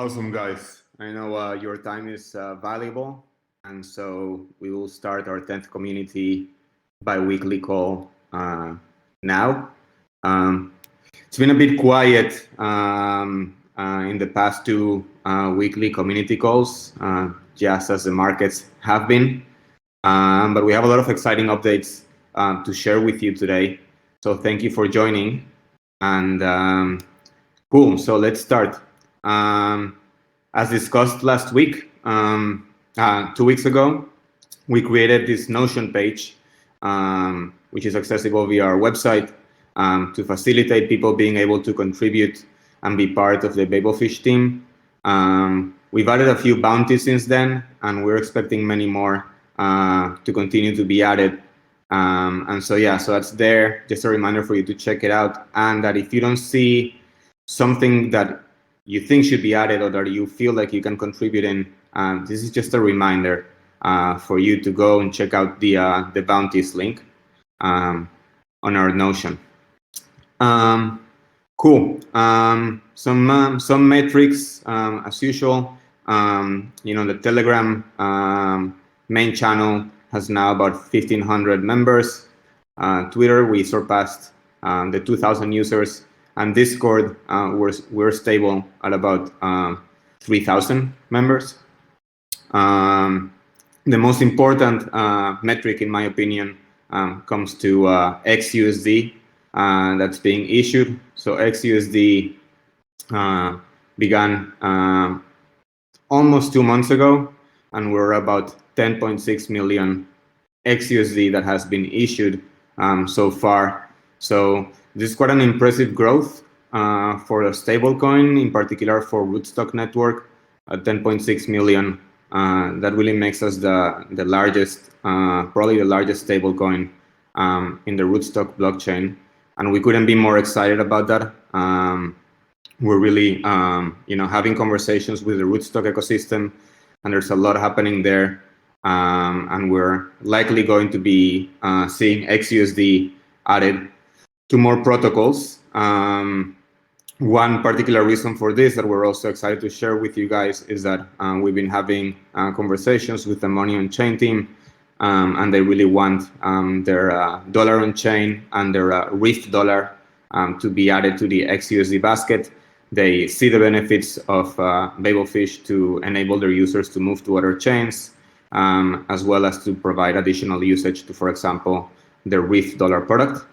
Awesome, guys. I know your time is valuable, and so we will start our 10th community bi-weekly call now. It's been a bit quiet in the past two weekly community calls, just as the markets have been, but we have a lot of exciting updates to share with you today. So thank you for joining, and cool. So let's start. As discussed last week, 2 weeks ago, we created this Notion page, which is accessible via our website to facilitate people being able to contribute and be part of the BabelFish team. We've added a few bounties since then, and we're expecting many more to continue to be added. And so, yeah, so that's there. Just a reminder for you to check it out. And that if you don't see something that you think should be added or that you feel like you can contribute in, this is just a reminder for you to go and check out the bounties link on our Notion. Cool. Some metrics as usual. The Telegram main channel has now about 1,500 members. Twitter, we surpassed the 2,000 users. And Discord, we're stable at about 3,000 members. The most important metric, in my opinion, comes to XUSD that's being issued. So XUSD began almost 2 months ago, and we're about 10.6 million XUSD that has been issued so far. So this is quite an impressive growth for a stablecoin, in particular for Rootstock network, at 10.6 million. That really makes us the largest, probably the largest stablecoin in the Rootstock blockchain, and we couldn't be more excited about that. We're really, having conversations with the Rootstock ecosystem, and there's a lot happening there, and we're likely going to be seeing XUSD added to more protocols. One particular reason for this that we're also excited to share with you guys is that we've been having conversations with the Money on Chain team, and they really want their dollar on chain and their Rift dollar to be added to the XUSD basket. They see the benefits of BabelFish to enable their users to move to other chains, as well as to provide additional usage to, for example, the Rift dollar product.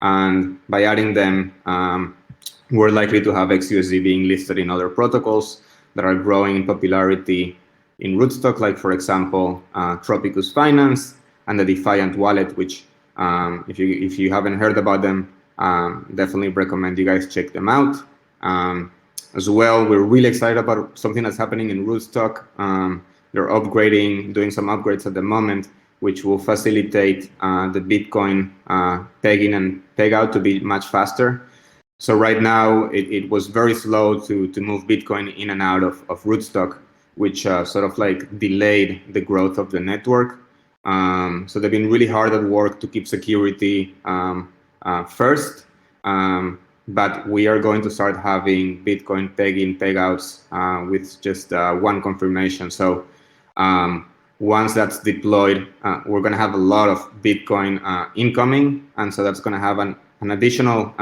And by adding them, we're likely to have XUSD being listed in other protocols that are growing in popularity in Rootstock, like, for example, Tropicus Finance and the Defiant Wallet, which, if you haven't heard about them, definitely recommend you guys check them out. As well, we're really excited about something that's happening in Rootstock. They're doing some upgrades at the moment, which will facilitate the Bitcoin peg-in and peg-out to be much faster. So right now, it was very slow to move Bitcoin in and out of Rootstock, which sort of like delayed the growth of the network. So they've been really hard at work to keep security first, but we are going to start having Bitcoin peg-in, peg-outs with just one confirmation. So once that's deployed, we're going to have a lot of Bitcoin incoming, and so that's going to have an additional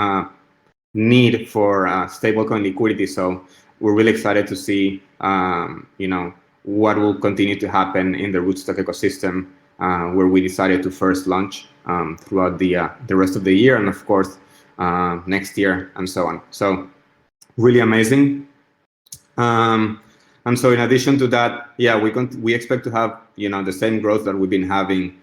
need for stablecoin liquidity. So we're really excited to see, what will continue to happen in the Rootstock ecosystem, where we decided to first launch throughout the rest of the year, and of course next year, and so on. So really amazing. And so in addition to that, yeah, we expect to have, the same growth that we've been having.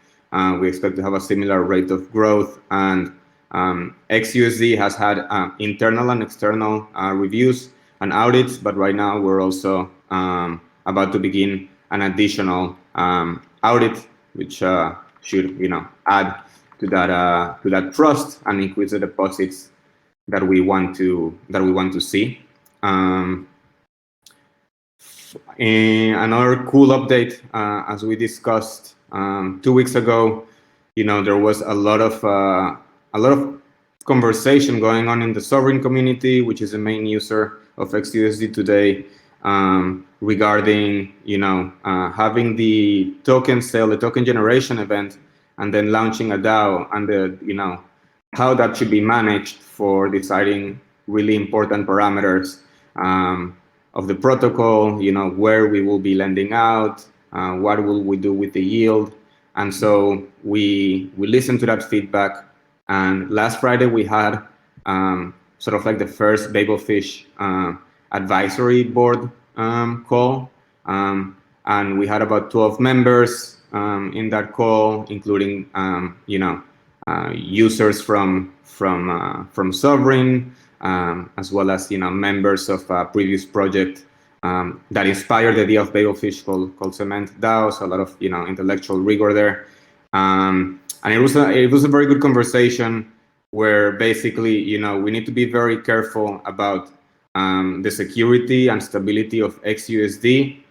We expect to have a similar rate of growth, and XUSD has had internal and external reviews and audits, but right now we're also about to begin an additional audit, which should, add to that trust and increase the deposits that we want to see. Another cool update, as we discussed 2 weeks ago, there was a lot of conversation going on in the sovereign community, which is the main user of XUSD today, regarding having the token sale, the token generation event, and then launching a DAO, and the how that should be managed for deciding really important parameters of the protocol, where we will be lending out, what will we do with the yield. And so we listened to that feedback, and last Friday we had sort of like the first BabelFish advisory board call, and we had about 12 members in that call, including users from Sovereign, as well as members of a previous project that inspired the idea of BabelFish called Cement DAO. So a lot of intellectual rigor there, and it was a very good conversation where basically we need to be very careful about the security and stability of XUSD,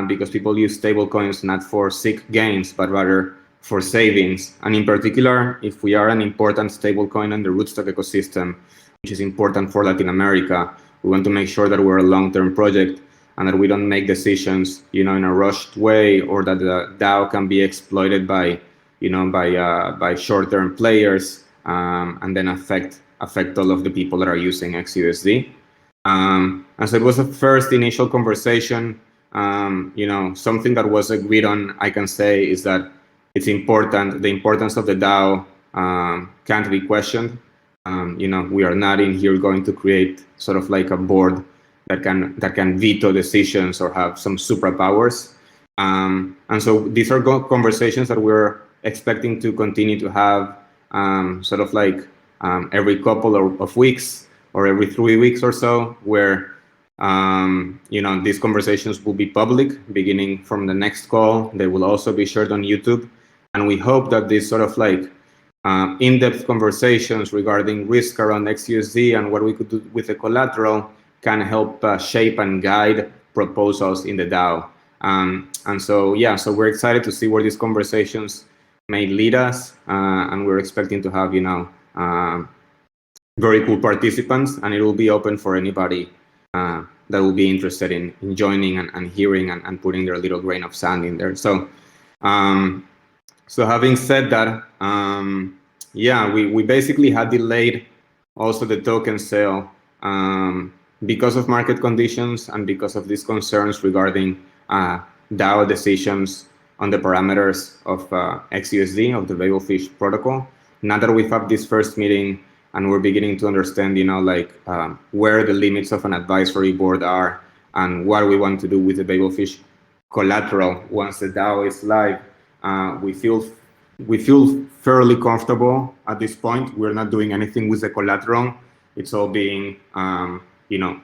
because people use stablecoins not for sick gains but rather for savings. And in particular, if we are an important stablecoin in the rootstock ecosystem, which is important for Latin America, we want to make sure that we're a long-term project and that we don't make decisions in a rushed way, or that the DAO can be exploited by short-term players and then affect all of the people that are using XUSD. And so it was a first initial conversation. Something that was agreed on, I can say, is that it's important. The importance of the DAO can't be questioned. We are not in here going to create sort of like a board that can veto decisions or have some superpowers. And so these are conversations that we're expecting to continue to have, sort of like every couple of weeks or every 3 weeks or so, where these conversations will be public beginning from the next call. They will also be shared on YouTube, and we hope that these sort of like in-depth conversations regarding risk around XUSD and what we could do with the collateral can help shape and guide proposals in the DAO. And so we're excited to see where these conversations may lead us, and we're expecting to have very cool participants, and it will be open for anybody that will be interested in joining and hearing and putting their little grain of sand in there. So having said that, we basically had delayed also the token sale because of market conditions and because of these concerns regarding DAO decisions on the parameters of XUSD, of the BabelFish protocol. Now that we've had this first meeting and we're beginning to understand, where the limits of an advisory board are and what we want to do with the BabelFish collateral once the DAO is live, we feel fairly comfortable at this point. We're not doing anything with the collateral. It's all being,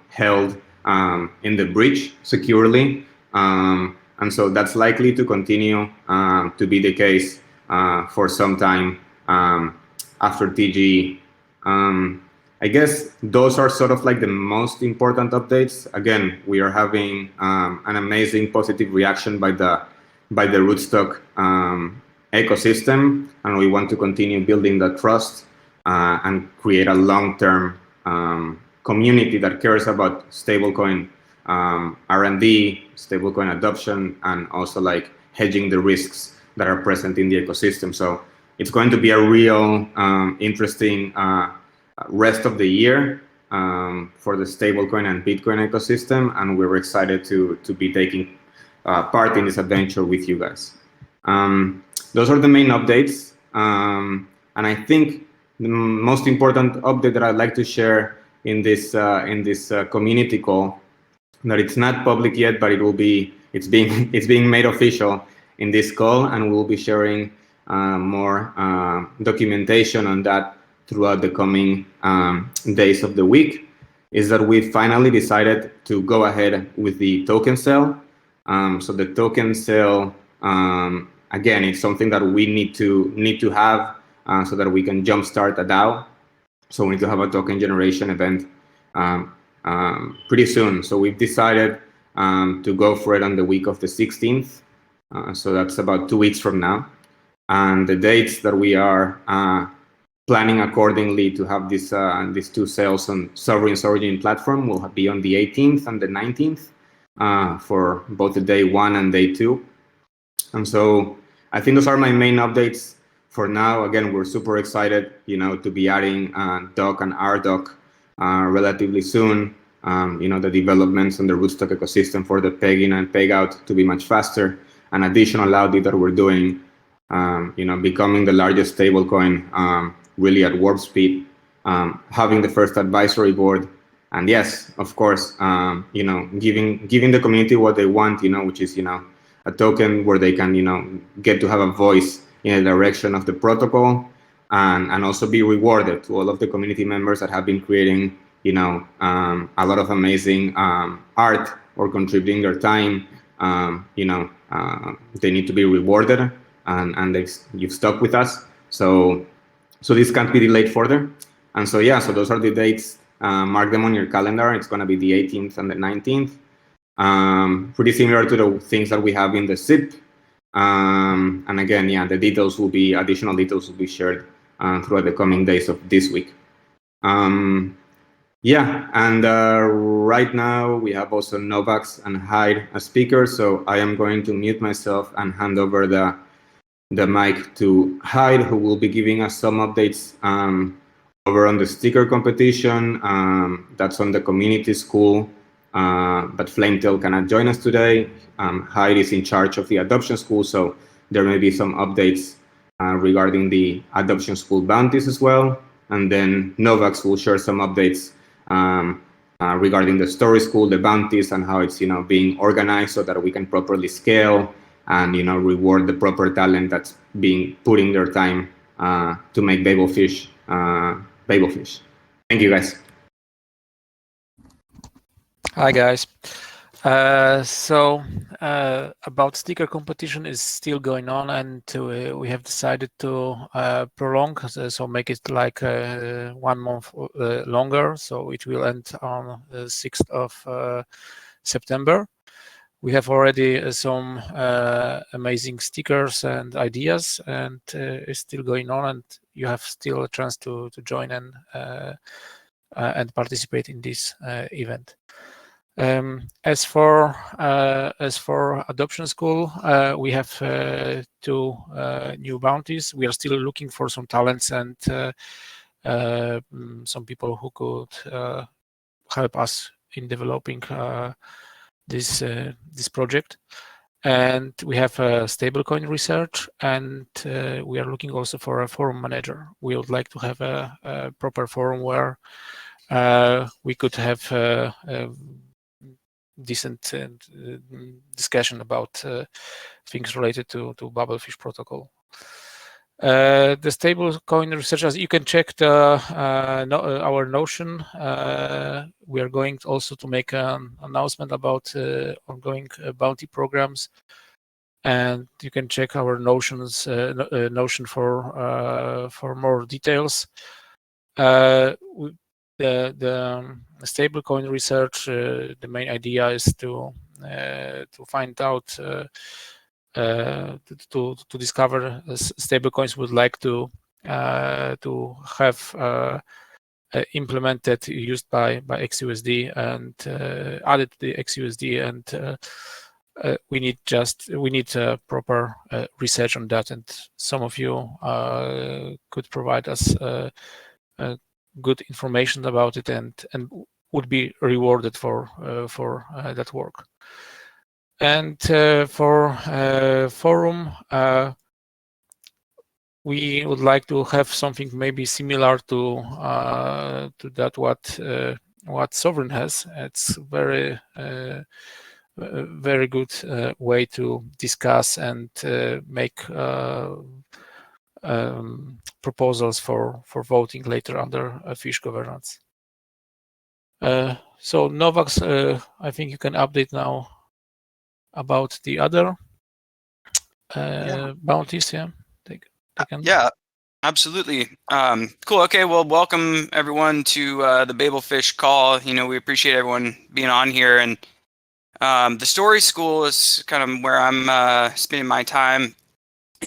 held in the bridge securely. And so that's likely to continue to be the case for some time after TGE. I guess those are sort of like the most important updates. Again, we are having an amazing positive reaction by the rootstock ecosystem, and we want to continue building that trust and create a long-term community that cares about stablecoin R&D, stablecoin adoption, and also like hedging the risks that are present in the ecosystem. So it's going to be a real interesting rest of the year for the stablecoin and Bitcoin ecosystem, and we're excited to be taking part in this adventure with you guys. Those are the main updates, and I think the most important update that I'd like to share in this community call, that it's not public yet, but it's being made official in this call, and we'll be sharing more documentation on that throughout the coming days of the week, is that we finally decided to go ahead with the token sale. So the token sale, again, it's something that we need to have so that we can jumpstart a DAO. So we need to have a token generation event pretty soon. So we've decided to go for it on the week of the 16th. So that's about 2 weeks from now. And the dates that we are planning accordingly to have these two sales on Sovereign's Origin platform will be on the 18th and the 19th. for both the day 1 and day 2. And so I think those are my main updates for now. Again, we're super excited, to be adding doc and RDoc relatively soon. The developments on the rootstock ecosystem for the pegging and peg out to be much faster. An additional audit that we're doing, becoming the largest stablecoin really at warp speed, having the first advisory board, and yes, of course, giving the community what they want, which is a token where they can get to have a voice in the direction of the protocol, and also be rewarded to all of the community members that have been creating a lot of amazing art or contributing their time. They need to be rewarded, and you've stuck with us, so this can't be delayed further. And so yeah, so those are the dates. Mark them on your calendar. It's going to be the 18th and the 19th. Pretty similar to the things that we have in the SIP. And again, yeah, the additional details will be shared throughout the coming days of this week. Yeah, and right now we have also Novax and Hyde as speakers, so I am going to mute myself and hand over the mic to Hyde, who will be giving us some updates over on the sticker competition that's on the community school, but Flametail cannot join us today. Hyde is in charge of the adoption school, so there may be some updates regarding the adoption school bounties as well. And then Novax will share some updates regarding the story school, the bounties, and how it's being organized so that we can properly scale and reward the proper talent that's being putting their time to make BabelFish. Thank you, guys. Hi guys. So about sticker competition is still going on, and we have decided to prolong, so make it like 1 month longer. So it will end on the 6th of September. We have already some amazing stickers and ideas, and it's still going on, and you have still a chance to join and participate in this event. As for adoption school, we have 2 new bounties. We are still looking for some talents and some people who could help us in developing this project. And we have a stablecoin research, and we are looking also for a forum manager. We would like to have a proper forum where we could have a decent discussion about things related to BabelFish protocol. The stablecoin researchers, you can check our Notion. We are going also to make an announcement about ongoing bounty programs, and you can check our Notion for more details. The stablecoin research, the main idea is to find out to discover stablecoins would like to have implemented, used by XUSD and added to the XUSD, and we need proper research on that, and some of you could provide us good information about it, and would be rewarded for that work. And for forum, we would like to have something maybe similar to that what Sovereign has. It's very good way to discuss and make proposals for voting later under fish governance. So Novax, I think you can update now about the other bounties. Yeah, yeah, absolutely. Cool. Okay, well, welcome everyone to the BabelFish call. We appreciate everyone being on here, and the story school is kind of where I'm spending my time,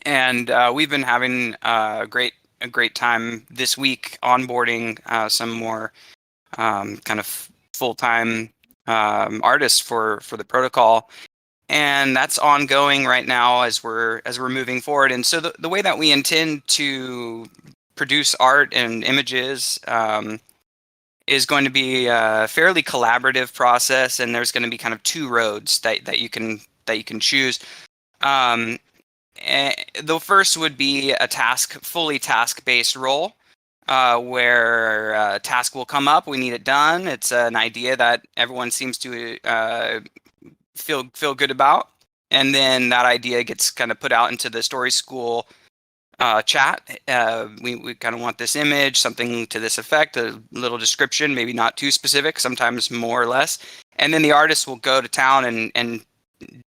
and we've been having a great time this week onboarding some more kind of full-time artists for the protocol, and that's ongoing right now as we're moving forward. And so the way that we intend to produce art and images is going to be a fairly collaborative process, and there's going to be kind of two roads that you can choose. The first would be a fully task-based role, where a task will come up, we need it done. It's an idea that everyone seems to feel good about, and then that idea gets kind of put out into the story school chat. We kind of want this image, something to this effect, a little description, maybe not too specific, sometimes more or less. And then the artist will go to town and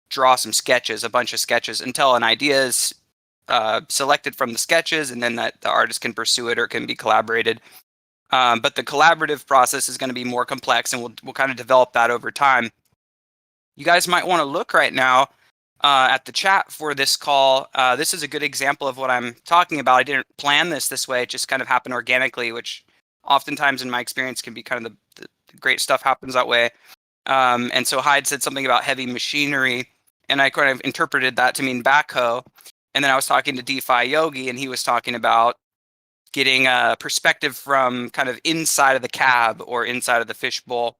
draw some sketches, a bunch of sketches, until an idea is selected from the sketches, and then that the artist can pursue it or can be collaborated. But the collaborative process is going to be more complex, and we'll kind of develop that over time. You guys might want to look right now at the chat for this call. This is a good example of what I'm talking about. I didn't plan this way. It just kind of happened organically, which oftentimes in my experience can be kind of the great stuff happens that way. And so Hyde said something about heavy machinery, and I kind of interpreted that to mean backhoe. And then I was talking to DeFi Yogi, and he was talking about getting a perspective from kind of inside of the cab or inside of the fishbowl.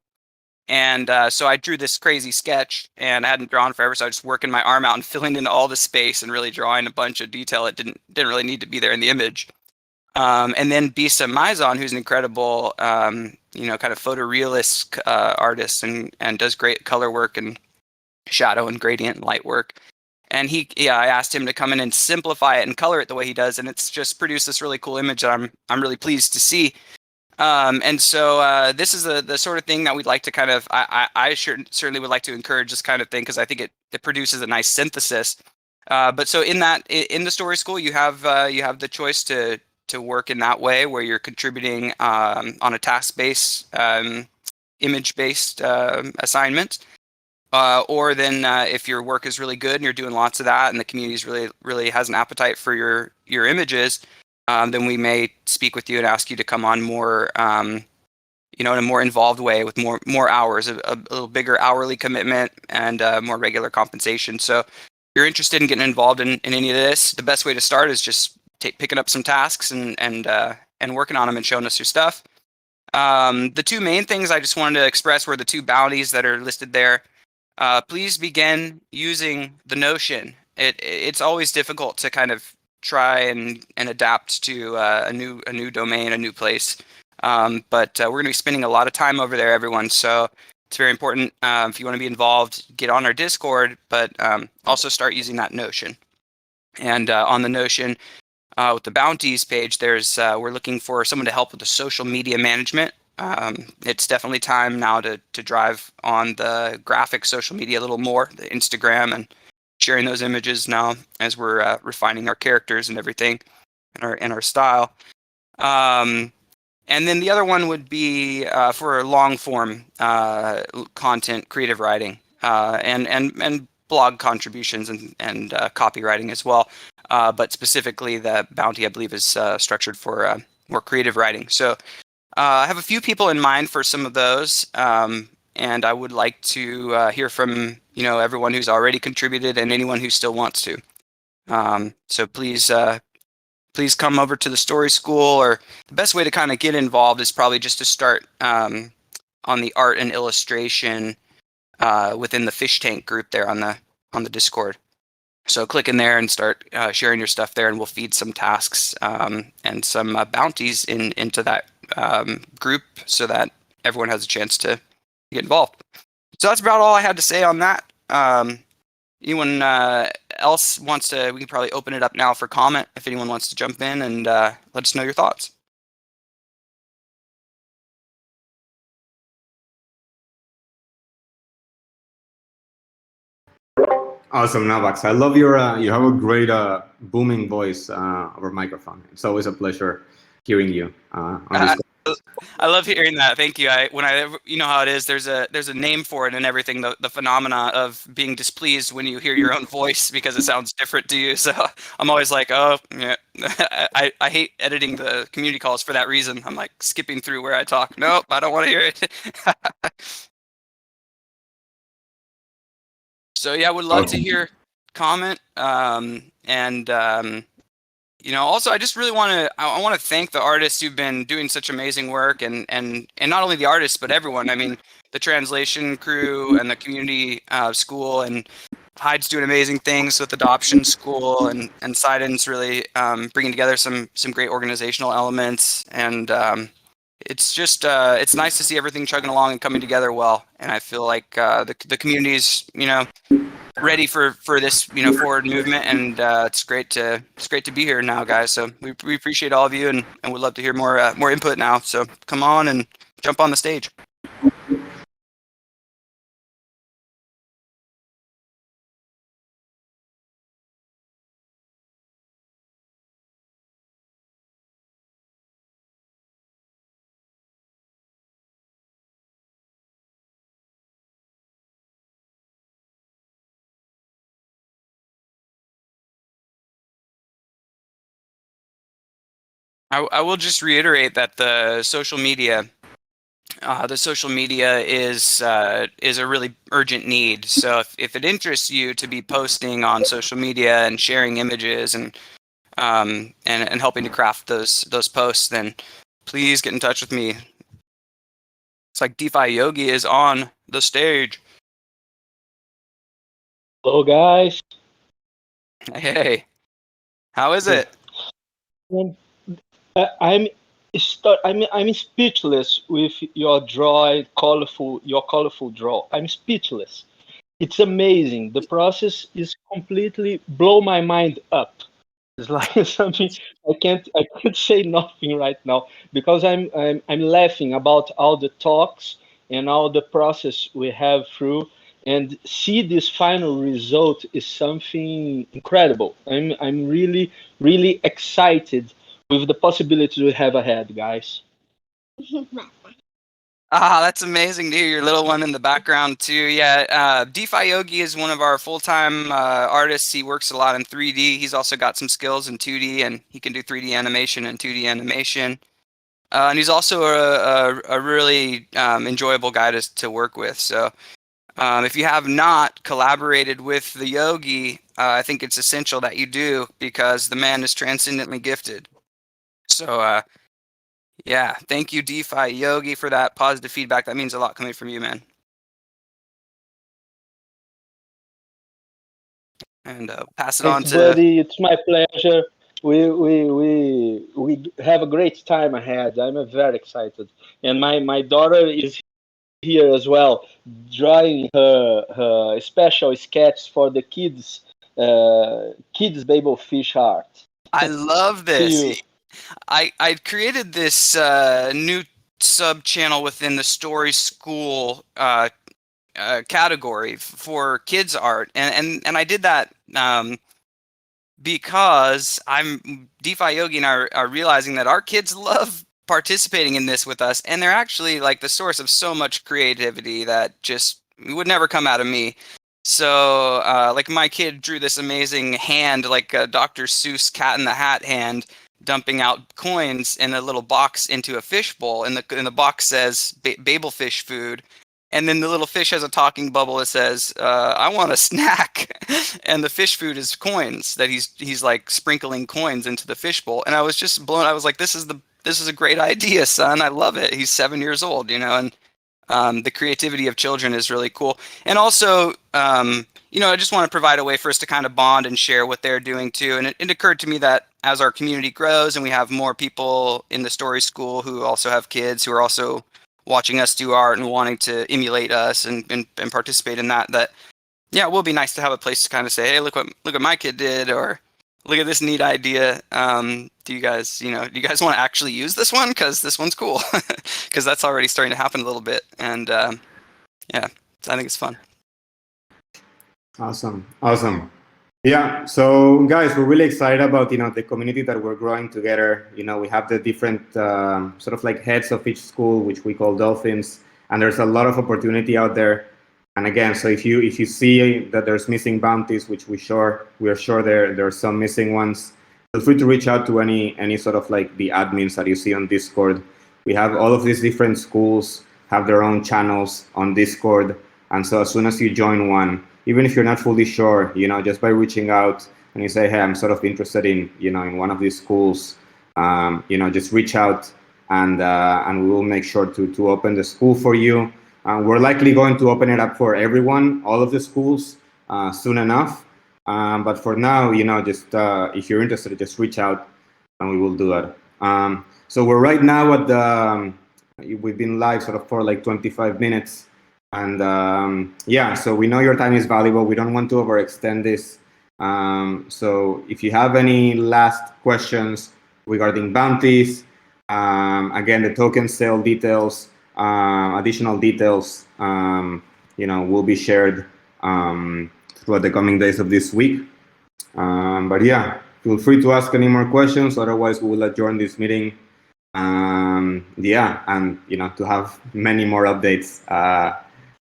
And so I drew this crazy sketch, and I hadn't drawn forever, so I was just working my arm out and filling in all the space and really drawing a bunch of detail that didn't really need to be there in the image. And then Bisa Maizon, who's an incredible, kind of photorealist artist and does great color work and shadow and gradient and light work. And I asked him to come in and simplify it and color it the way he does, and it's just produced this really cool image that I'm really pleased to see. And so this is the sort of thing that we'd like to kind of, I certainly would like to encourage this kind of thing, because I think it produces a nice synthesis. But so in the story school, you have the choice to work in that way, where you're contributing on a task-based, image-based assignment. Or then if your work is really good and you're doing lots of that, and the community really has an appetite for your images, then we may speak with you and ask you to come on more, in a more involved way with more hours, a little bigger hourly commitment, and more regular compensation. So if you're interested in getting involved in any of this, the best way to start is just picking up some tasks and working on them and showing us your stuff. The two main things I just wanted to express were the two bounties that are listed there. Please begin using the Notion. It's always difficult to kind of try and adapt to a new domain, a new place. But we're going to be spending a lot of time over there, everyone. So it's very important. If you want to be involved, get on our Discord, but also start using that Notion. And on the Notion, with the bounties page, we're looking for someone to help with the social media management. It's definitely time now to drive on the graphic social media a little more, the Instagram, and sharing those images now as we're refining our characters and everything, and our style. And then the other one would be for long form content, creative writing, and blog contributions and copywriting as well. But specifically, the bounty, I believe, is structured for more creative writing. So I have a few people in mind for some of those, and I would like to hear from everyone who's already contributed and anyone who still wants to. So please come over to the story school, or the best way to kind of get involved is probably just to start on the art and illustration within the Fish Tank group there on the Discord. So click in there and start sharing your stuff there, and we'll feed some tasks and some bounties into that group, so that everyone has a chance to get involved. So that's about all I had to say on that. Anyone else wants to, we can probably open it up now for comment if anyone wants to jump in and let us know your thoughts. Awesome, Navax. I love you have a great booming voice over microphone. It's always a pleasure hearing you on this. I love hearing that. Thank you. You know how it is. There's a name for it and everything. The phenomena of being displeased when you hear your own voice because it sounds different to you. So I'm always like, oh, yeah. I hate editing the community calls for that reason. I'm like skipping through where I talk. Nope, I don't want to hear it. So yeah, would love to hear comment. Also, I just really I want to thank the artists who've been doing such amazing work, and not only the artists but everyone. I mean, the translation crew and the community school, and Hyde's doing amazing things with adoption school, and Sidon's really bringing together some great organizational elements, and it's just it's nice to see everything chugging along and coming together well. And I feel like the community's ready for this forward movement, and it's great to be here now, guys. So we appreciate all of you, and would love to hear more input now. So come on and jump on the stage. I will just reiterate that the social media is a really urgent need. So if it interests you to be posting on social media and sharing images and helping to craft those posts, then please get in touch with me. It's like DeFi Yogi is on the stage. Hello, guys. Hey, how is it? I'm speechless with your colorful draw. I'm speechless. It's amazing. The process is completely blow my mind up. It's like something I can't say nothing right now because I'm laughing about all the talks and all the process we have through, and see this final result is something incredible. I'm really excited with the possibilities we have ahead, guys. That's amazing to hear your little one in the background too. Yeah, DeFi Yogi is one of our full-time artists. He works a lot in 3D. He's also got some skills in 2D, and he can do 3D animation and 2D animation. And he's also a really enjoyable guy to work with. So if you have not collaborated with the Yogi, I think it's essential that you do, because the man is transcendently gifted. So yeah, thank you, DeFi Yogi, for that positive feedback. That means a lot coming from you, man. And pass it on to buddy. It's my pleasure. We have a great time ahead. I'm very excited, and my daughter is here as well, drawing her special sketch for the kids' BabelFish art. I love this. I created this new sub channel within the Story School category for kids art, and I did that because DeFi Yogi and I are realizing that our kids love participating in this with us, and they're actually like the source of so much creativity that just would never come out of me. So like my kid drew this amazing hand, like a Dr. Seuss Cat in the Hat hand, dumping out coins in a little box into a fish bowl, and the box says BabelFish food, and then the little fish has a talking bubble that says I want a snack, and the fish food is coins that he's like sprinkling coins into the fish bowl. And I was just blown. I was like, this is a great idea, son. I love it. He's 7 years old, and the creativity of children is really cool. And also I just want to provide a way for us to kind of bond and share what they're doing too. And it occurred to me that as our community grows and we have more people in the Story School who also have kids who are also watching us do art and wanting to emulate us and participate in that, yeah, it will be nice to have a place to kind of say, hey, look what my kid did, or look at this neat idea. Do you guys want to actually use this one? Because this one's cool. Because that's already starting to happen a little bit. And yeah, I think it's fun. Awesome. Yeah, so guys, we're really excited about the community that we're growing together. We have the different sort of like heads of each school, which we call dolphins, and there's a lot of opportunity out there. And again, so if you see that there's missing bounties, which we are sure there are some missing ones, feel free to reach out to any sort of like the admins that you see on Discord. We have all of these different schools have their own channels on Discord, and so as soon as you join one, even if you're not fully sure, just by reaching out and you say, hey, I'm sort of interested in, in one of these schools, just reach out and we will make sure to open the school for you. We're likely going to open it up for everyone, all of the schools, soon enough. But for now, just if you're interested, just reach out and we will do it. So we're right now at the, we've been live sort of for like 25 minutes. And yeah, so we know your time is valuable. We don't want to overextend this. So if you have any last questions regarding bounties, again, the token sale details, additional details, will be shared throughout the coming days of this week. But yeah, feel free to ask any more questions. Otherwise, we will adjourn this meeting. Yeah, and to have many more updates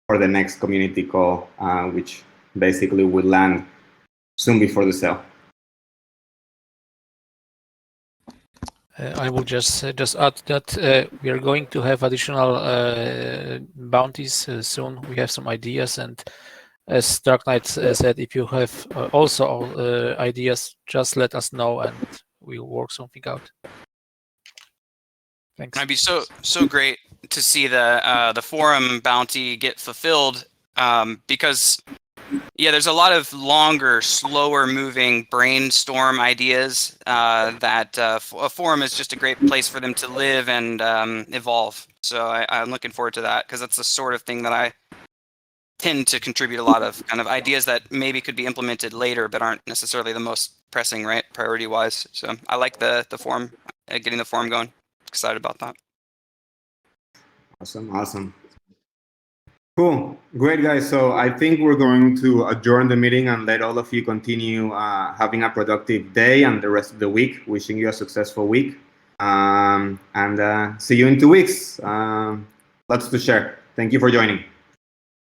for the next community call, which basically will land soon before the sale. I will just add that we are going to have additional bounties soon. We have some ideas, and as Dark Knight said, if you have also ideas, just let us know and we'll work something out. Thanks. It'd be so great to see the forum bounty get fulfilled, because there's a lot of longer, slower moving brainstorm ideas that a forum is just a great place for them to live and evolve. So I'm looking forward to that, because that's the sort of thing that I tend to contribute a lot of kind of ideas that maybe could be implemented later but aren't necessarily the most pressing, right, priority wise. So I like the forum, getting the forum going. Excited about that. Awesome. Cool. Great, guys. So I think we're going to adjourn the meeting and let all of you continue having a productive day and the rest of the week. Wishing you a successful week. And see you in 2 weeks. Lots to share. Thank you for joining.